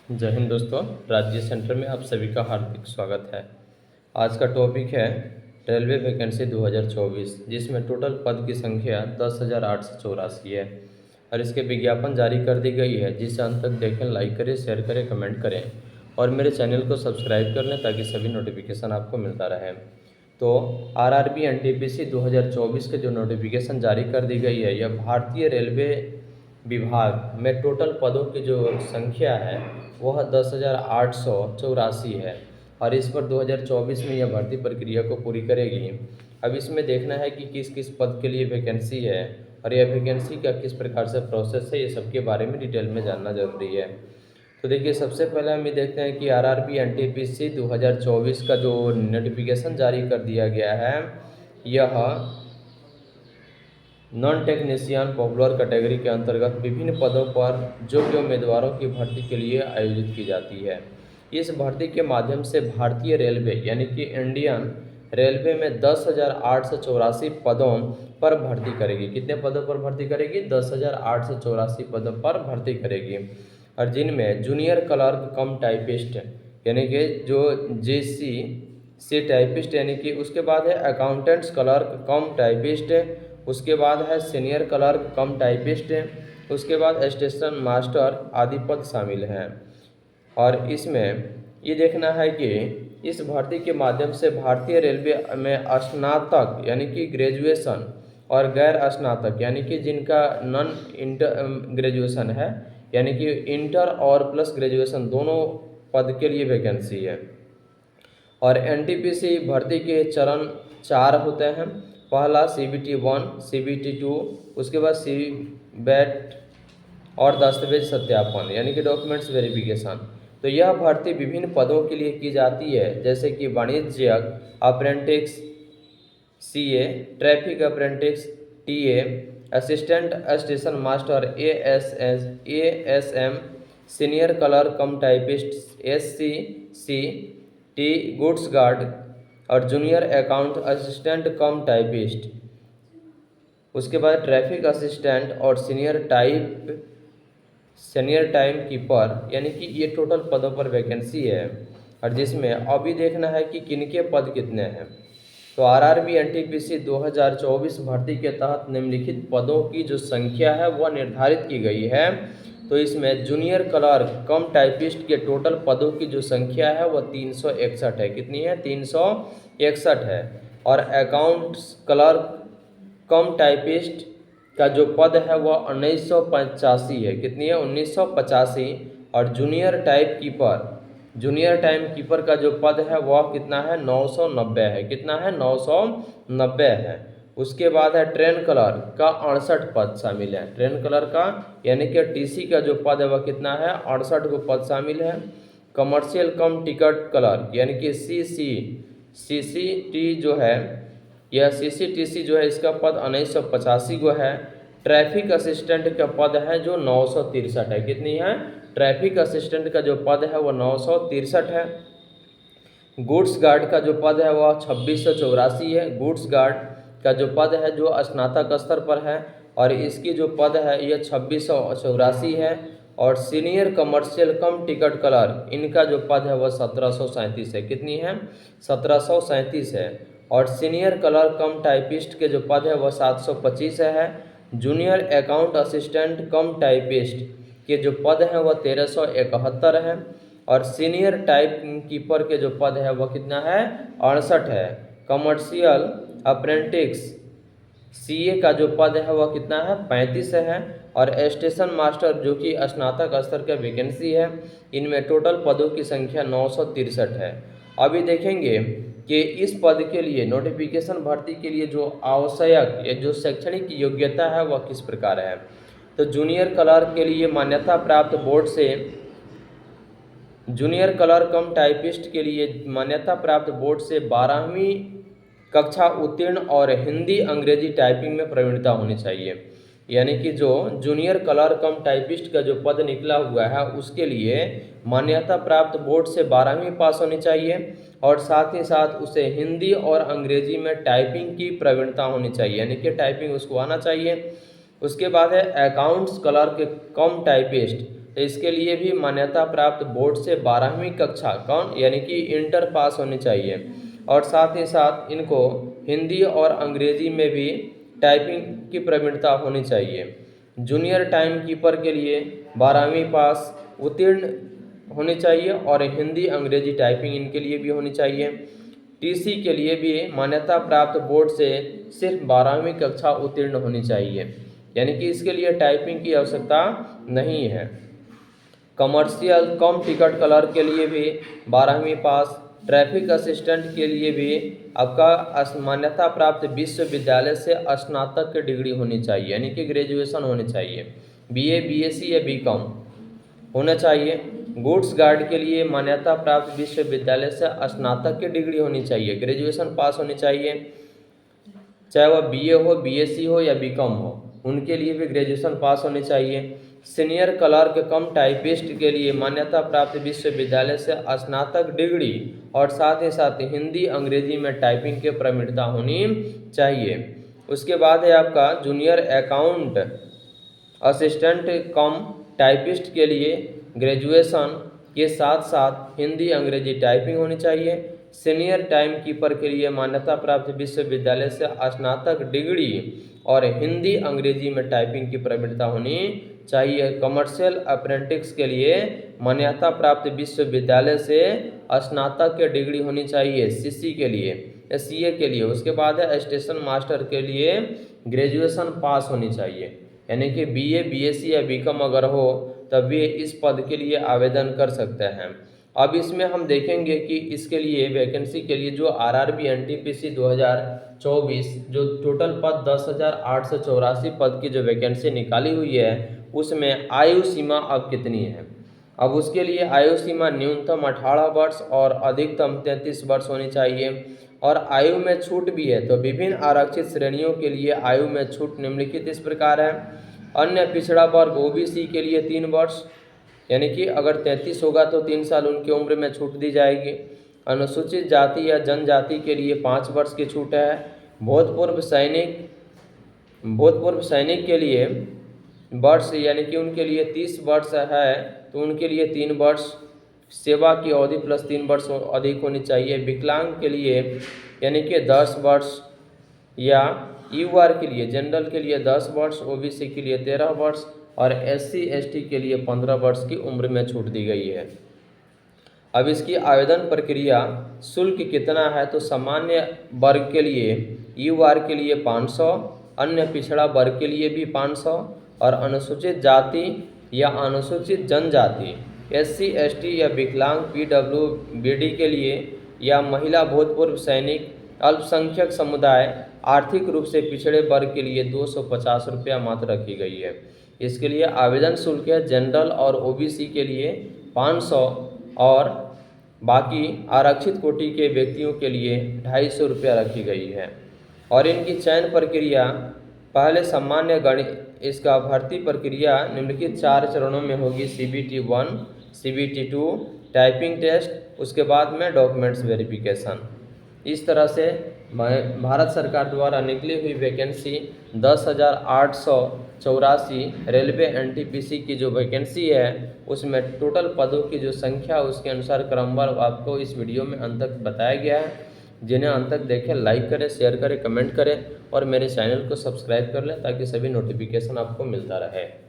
जय हिंद दोस्तों। राज्य सेंटर में आप सभी का हार्दिक स्वागत है। आज का टॉपिक है रेलवे वैकेंसी 2024, जिसमें टोटल पद की संख्या 10,884 है और इसके विज्ञापन जारी कर दी गई है। जिसे अंत तक देखें, लाइक करें, शेयर करें, कमेंट करें और मेरे चैनल को सब्सक्राइब कर लें ताकि सभी नोटिफिकेशन आपको मिलता रहे। तो आरआरबी एनटीपीसी 2024 के जो नोटिफिकेशन जारी कर दी गई है, यह भारतीय रेलवे विभाग में टोटल पदों की जो संख्या है वह 10,884 है और इस पर 2024 में यह भर्ती प्रक्रिया को पूरी करेगी। अब इसमें देखना है कि किस किस पद के लिए वैकेंसी है और यह वैकेंसी का किस प्रकार से प्रोसेस है, ये सब के बारे में डिटेल में जानना जरूरी है। तो देखिए, सबसे पहले हम ये देखते हैं कि आरआरबी एनटीपीसी 2024 का जो नोटिफिकेशन जारी कर दिया गया है, यह नॉन टेक्नीशियन पॉपुलर कैटेगरी के अंतर्गत विभिन्न पदों पर योग्य उम्मीदवारों की भर्ती के लिए आयोजित की जाती है। इस भर्ती के माध्यम से भारतीय रेलवे यानी कि इंडियन रेलवे में 10,884 पदों पर भर्ती करेगी। कितने पदों पर भर्ती करेगी? 10,884 पदों पर भर्ती करेगी और जिनमें जूनियर क्लर्क कम टाइपिस्ट यानी कि जो जेसी से टाइपिस्ट यानी कि उसके बाद है अकाउंटेंट्स क्लर्क कम टाइपिस्ट, उसके बाद है सीनियर क्लर्क कम टाइपिस्ट, उसके बाद स्टेशन मास्टर आदि पद शामिल हैं। और इसमें ये देखना है कि इस भर्ती के माध्यम से भारतीय रेलवे में स्नातक यानी कि ग्रेजुएशन और गैर स्नातक यानी कि जिनका नॉन इंटर ग्रेजुएशन है यानी कि इंटर और प्लस ग्रेजुएशन दोनों पद के लिए वैकेंसी है। और एनटीपीसी भर्ती के चरण 4 होते हैं। पहला CBT 1, CBT 2, उसके बाद CBET और दस्तावेज सत्यापन यानी कि डॉक्यूमेंट्स वेरिफिकेशन। तो यह भर्ती विभिन्न पदों के लिए की जाती है, जैसे कि वाणिज्यिक apprentice CA, traffic apprentice TA, assistant station master ASM, senior clerk cum typist SCC, goods guard और junior account assistant cum typist. उसके बाद ट्रैफिक असिस्टेंट और सीनियर टाइम कीपर यानी कि ये टोटल पदों पर वैकेंसी है और जिसमें अभी देखना है कि किनके पद कितने हैं। तो आरआरबी एनटीपीसी 2024 भर्ती के तहत निम्नलिखित पदों की जो संख्या है वह निर्धारित की गई है। तो इसमें जूनियर क्लर्क कम टाइपिस्ट के टोटल पदों की जो संख्या है वह 361 है। कितनी है? 361 है। और अकाउंट्स क्लर्क कम टाइपिस्ट का जो पद है वह 1985 है। कितनी है? 1985। और जूनियर टाइम कीपर का जो पद है वह कितना है? 990 है। कितना है? 990 है। उसके बाद है ट्रेन क्लर्क का 68 पद शामिल है। ट्रेन क्लर्क का यानी कि TC का जो पद है वह कितना है? 68 को पद शामिल है। कमर्शियल कम टिकट क्लर्क यानी कि CCT जो है, यह CCTC जो है इसका पद 1985 को है। ट्रैफिक असिस्टेंट का पद है जो 963 है। कितनी है? ट्रैफिक असिस्टेंट का जो पद है वह 963 है। गुड्स गार्ड का जो पद है वह 2684 है। गुड्स गार्ड का जो पद है जो स्नातक स्तर पर है और इसकी जो पद है यह 2684 है। और सीनियर कमर्शियल कम टिकट क्लर्क इनका जो पद है वह 1737 है। कितनी है? 1737 है। और सीनियर क्लर्क कम टाइपिस्ट के जो पद है वह 725 है। Junior account assistant cum typist के जो पद हैं वह 1371 है। और सीनियर टाइप कीपर के जो पद है वह कितना है? 68 है। कमर्शियल अप्रेंटिस CA का जो पद है वह कितना है? 35 है। और स्टेशन मास्टर जो कि स्नातक स्तर का वैकेंसी है, इनमें टोटल पदों की संख्या 963 है। अभी देखेंगे कि इस पद के लिए नोटिफिकेशन भर्ती के लिए जो आवश्यक या जो शैक्षणिक योग्यता है वह किस प्रकार है। तो जूनियर क्लर्क के लिए मान्यता प्राप्त बोर्ड से, जूनियर क्लर्क कम टाइपिस्ट के लिए मान्यता प्राप्त बोर्ड से 12वीं कक्षा उत्तीर्ण और हिंदी अंग्रेजी टाइपिंग में प्रवीणता होनी चाहिए। यानी कि जो जूनियर क्लर्क कम टाइपिस्ट का जो पद निकला हुआ है उसके लिए मान्यता प्राप्त बोर्ड से 12वीं पास होनी चाहिए और साथ ही साथ उसे हिंदी और अंग्रेजी में टाइपिंग की प्रवीणता होनी चाहिए, यानी कि टाइपिंग उसको आना चाहिए। उसके बाद है अकाउंट्स क्लर्क कम टाइपिस्ट, तो इसके लिए भी मान्यता प्राप्त बोर्ड से 12वीं कक्षा कौन यानी कि इंटर पास होनी चाहिए, और साथ ही साथ इनको हिंदी और अंग्रेजी में भी टाइपिंग की प्रवीणता होनी चाहिए। जूनियर टाइम कीपर के लिए 12वीं पास उत्तीर्ण होनी चाहिए और हिंदी अंग्रेजी टाइपिंग इनके लिए भी होनी चाहिए। टीसी के लिए भी मान्यता प्राप्त बोर्ड से सिर्फ 12वीं कक्षा उत्तीर्ण होनी चाहिए, यानी कि इसके लिए टाइपिंग की आवश्यकता नहीं है। कमर्शियल कम टिकट कलर के लिए भी 12वीं पास। ट्रैफिक असिस्टेंट के लिए भी आपका मान्यता प्राप्त विश्वविद्यालय से स्नातक की डिग्री होनी चाहिए, यानी कि ग्रेजुएशन होनी चाहिए। बीए, बीएससी या बीकॉम होना चाहिए। गुड्स गार्ड के लिए मान्यता प्राप्त विश्वविद्यालय से स्नातक की डिग्री होनी चाहिए, ग्रेजुएशन पास होनी चाहिए, चाहे वह बीए हो, बीएससी हो या बीकॉम हो, उनके लिए भी ग्रेजुएशन पास होनी चाहिए। सीनियर क्लर्क कम टाइपिस्ट के लिए मान्यता प्राप्त विश्वविद्यालय से स्नातक डिग्री और साथ ही साथ हिंदी अंग्रेजी में टाइपिंग की प्रवीणता होनी चाहिए। उसके बाद है आपका junior account assistant cum typist के लिए ग्रेजुएशन के साथ साथ हिंदी अंग्रेजी टाइपिंग होनी चाहिए। सीनियर टाइम कीपर के लिए मान्यता प्राप्त विश्वविद्यालय से स्नातक डिग्री और हिंदी अंग्रेजी में टाइपिंग की प्रवीणता होनी चाहिए। कमर्शियल अप्रेंटिस के लिए मान्यता प्राप्त विश्वविद्यालय से स्नातक की डिग्री होनी चाहिए, सीसी के लिए, सीए के लिए। उसके बाद है स्टेशन मास्टर के लिए ग्रेजुएशन पास होनी चाहिए, यानी कि बीए, बीएससी या बीकॉम अगर हो तब भी इस पद के लिए आवेदन कर सकते हैं। अब इसमें हम देखेंगे कि इसके लिए वैकेंसी के लिए जो आरआरबी एनटीपीसी 2024 जो टोटल पद 10,884 पद की जो वैकेंसी निकाली हुई है उसमें आयु सीमा अब कितनी है। अब उसके लिए आयु सीमा न्यूनतम 18 वर्ष और अधिकतम 33 वर्ष होनी चाहिए, और आयु में छूट भी है। तो विभिन्न आरक्षित श्रेणियों के लिए आयु में छूट निम्नलिखित इस प्रकार है। अन्य पिछड़ा वर्ग ओबीसी के लिए 3 वर्ष, यानी कि अगर 33 होगा तो 3 साल उनकी उम्र में छूट दी जाएगी। अनुसूचित जाति या जनजाति के लिए 5 वर्ष की छूट है। भूतपूर्व सैनिक के लिए वर्ष यानी कि उनके लिए 30 वर्ष है तो उनके लिए 3 वर्ष सेवा की अवधि प्लस 3 वर्ष अधिक होनी चाहिए। विकलांग के लिए यानी कि 10 वर्ष, या यूआर के लिए जनरल के लिए 10 वर्ष, ओबीसी के लिए 13 वर्ष और एससी एसटी के लिए 15 वर्ष की उम्र में छूट दी गई है। अब इसकी आवेदन प्रक्रिया शुल्क कितना है, तो सामान्य वर्ग के लिए यूआर के लिए 500, अन्य पिछड़ा वर्ग के लिए भी 500 और अनुसूचित जाति या अनुसूचित जनजाति एससी एसटी या विकलांग पीडब्ल्यूबीडी के लिए या महिला भूतपूर्व सैनिक अल्पसंख्यक समुदाय आर्थिक रूप से पिछड़े वर्ग के लिए 250 रुपया मात्र रखी गई है। इसके लिए आवेदन शुल्क है जनरल और ओबीसी के लिए 500 और बाकी आरक्षित कोटि के व्यक्तियों के लिए 250 रुपया रखी गई है। और इनकी चयन प्रक्रिया पहले सामान्य गणित इसका भर्ती प्रक्रिया निम्नलिखित 4 चरणों में होगी। CBT 1, CBT 2, टाइपिंग टेस्ट, उसके बाद में डॉक्यूमेंट्स वेरिफिकेशन। इस तरह से भारत सरकार द्वारा निकली हुई वैकेंसी 10,884 रेलवे एनटीपीसी की जो वैकेंसी है उसमें टोटल पदों की जो संख्या उसके अनुसार क्रमवार आपको इस वीडियो में अंत तक बताया गया है। जिन्हें अंत तक देखें लाइक करें, शेयर करें, कमेंट करें और मेरे चैनल को सब्सक्राइब कर लें ताकि सभी नोटिफिकेशन आपको मिलता रहे।